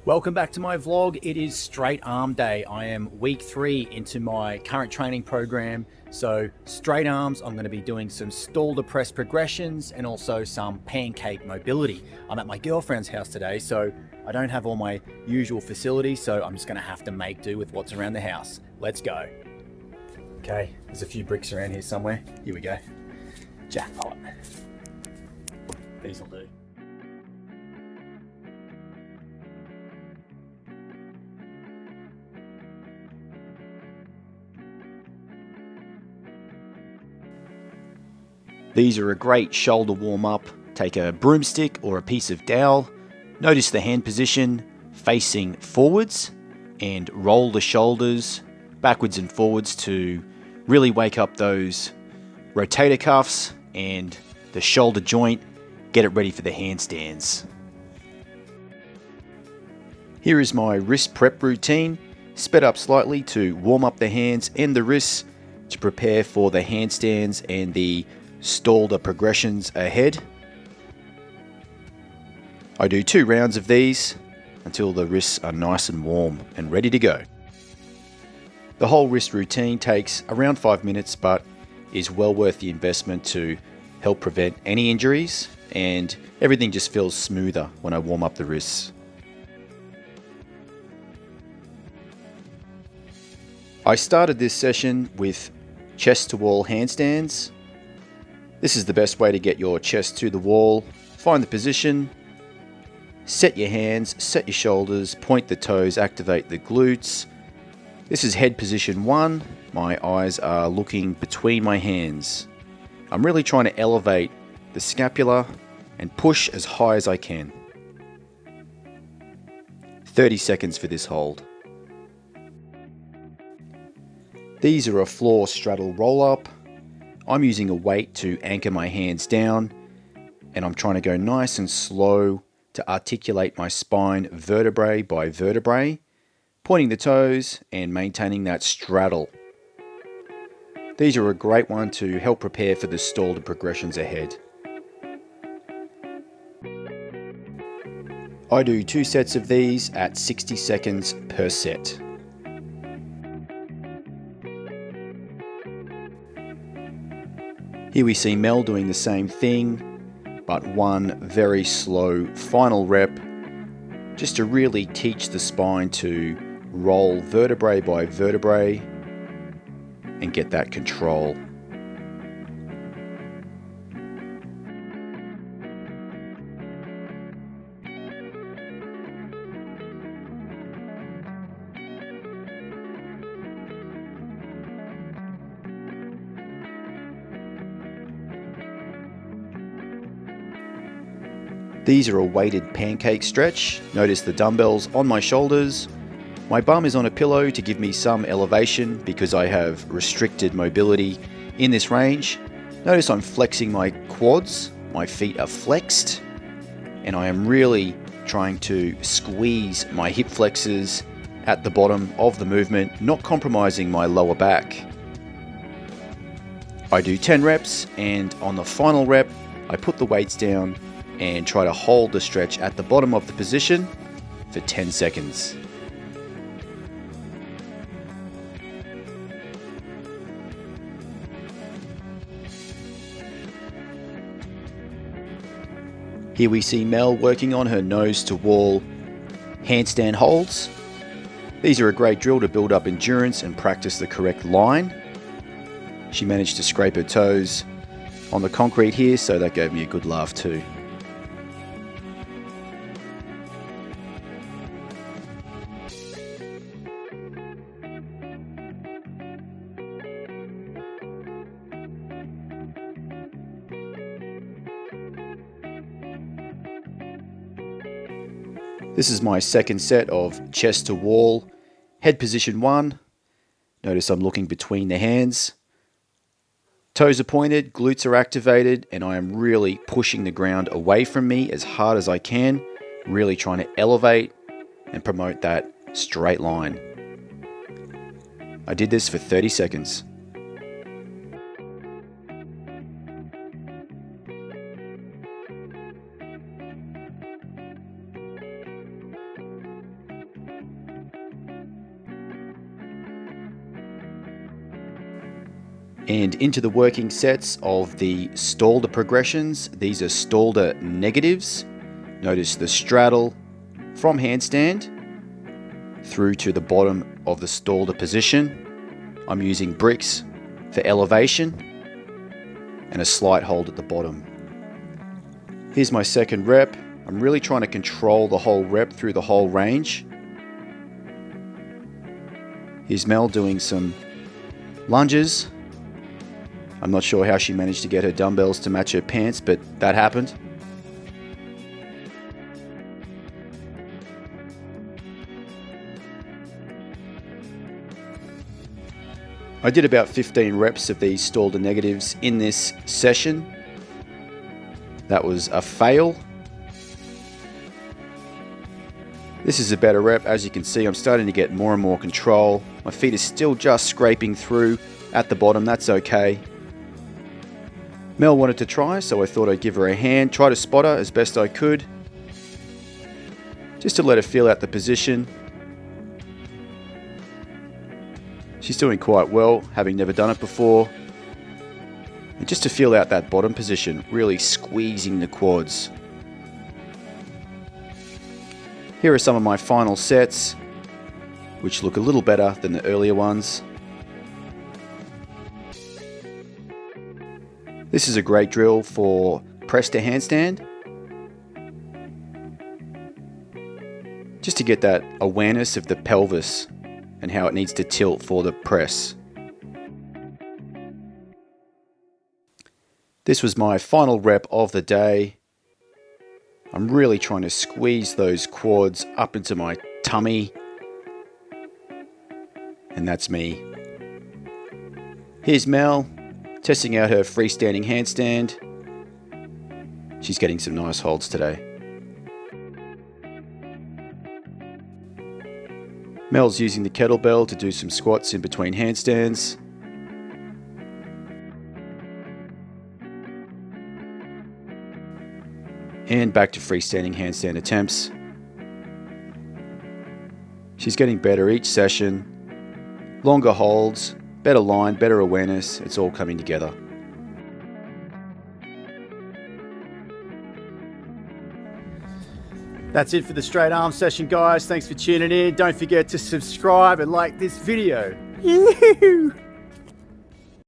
Welcome back to my vlog. It is straight arm day. I am week 3 into my current training program. So straight arms, I'm going to be doing some Stalder press progressions and also some pancake mobility. I'm at my girlfriend's house today, so I don't have all my usual facilities, so I'm just going to have to make do with what's around the house. Let's go. Okay, there's a few bricks around here somewhere. Here we go. Jackpot. These will do. These are a great shoulder warm-up. Take a broomstick or a piece of dowel, notice the hand position facing forwards, and roll the shoulders backwards and forwards to really wake up those rotator cuffs and the shoulder joint. Get it ready for the handstands. Here is my wrist prep routine, sped up slightly to warm up the hands and the wrists to prepare for the handstands and the Stalder progressions ahead. I do 2 rounds of these until the wrists are nice and warm and ready to go. The whole wrist routine takes around 5 minutes, but is well worth the investment to help prevent any injuries, and everything just feels smoother when I warm up the wrists. I started this session with chest to wall handstands. This is the best way to get your chest to the wall. Find the position, set your hands, set your shoulders, point the toes, activate the glutes. This is head position 1. My eyes are looking between my hands. I'm really trying to elevate the scapula and push as high as I can. 30 seconds for this hold. These are a floor straddle roll up. I'm using a weight to anchor my hands down, and I'm trying to go nice and slow to articulate my spine vertebrae by vertebrae, pointing the toes and maintaining that straddle. These are a great one to help prepare for the Stalder progressions ahead. I do 2 sets of these at 60 seconds per set. Here we see Mel doing the same thing, but one very slow final rep, just to really teach the spine to roll vertebrae by vertebrae and get that control. These are a weighted pancake stretch. Notice the dumbbells on my shoulders. My bum is on a pillow to give me some elevation because I have restricted mobility in this range. Notice I'm flexing my quads. My feet are flexed, and I am really trying to squeeze my hip flexors at the bottom of the movement, not compromising my lower back. I do 10 reps, and on the final rep, I put the weights down and try to hold the stretch at the bottom of the position for 10 seconds. Here we see Mel working on her nose to wall handstand holds. These are a great drill to build up endurance and practice the correct line. She managed to scrape her toes on the concrete here, so that gave me a good laugh too. This is my second set of chest to wall, head position 1. Notice I'm looking between the hands. Toes are pointed, glutes are activated, and I am really pushing the ground away from me as hard as I can, really trying to elevate and promote that straight line. I did this for 30 seconds. And into the working sets of the Stalder progressions. These are Stalder negatives. Notice the straddle from handstand through to the bottom of the Stalder position. I'm using bricks for elevation and a slight hold at the bottom. Here's my second rep. I'm really trying to control the whole rep through the whole range. Here's Mel doing some lunges. I'm not sure how she managed to get her dumbbells to match her pants, but that happened. I did about 15 reps of these Stalder negatives in this session. That was a fail. This is a better rep. As you can see, I'm starting to get more and more control. My feet are still just scraping through at the bottom. That's okay. Mel wanted to try, so I thought I'd give her a hand, try to spot her as best I could, just to let her feel out the position. She's doing quite well, having never done it before. And just to feel out that bottom position, really squeezing the quads. Here are some of my final sets, which look a little better than the earlier ones. This is a great drill for press to handstand. Just to get that awareness of the pelvis and how it needs to tilt for the press. This was my final rep of the day. I'm really trying to squeeze those quads up into my tummy. And that's me. Here's Mel, testing out her freestanding handstand. She's getting some nice holds today. Mel's using the kettlebell to do some squats in between handstands. And back to freestanding handstand attempts. She's getting better each session. Longer holds, better line, better awareness. It's all coming together. That's it for the straight arm session, guys. Thanks for tuning in. Don't forget to subscribe and like this video.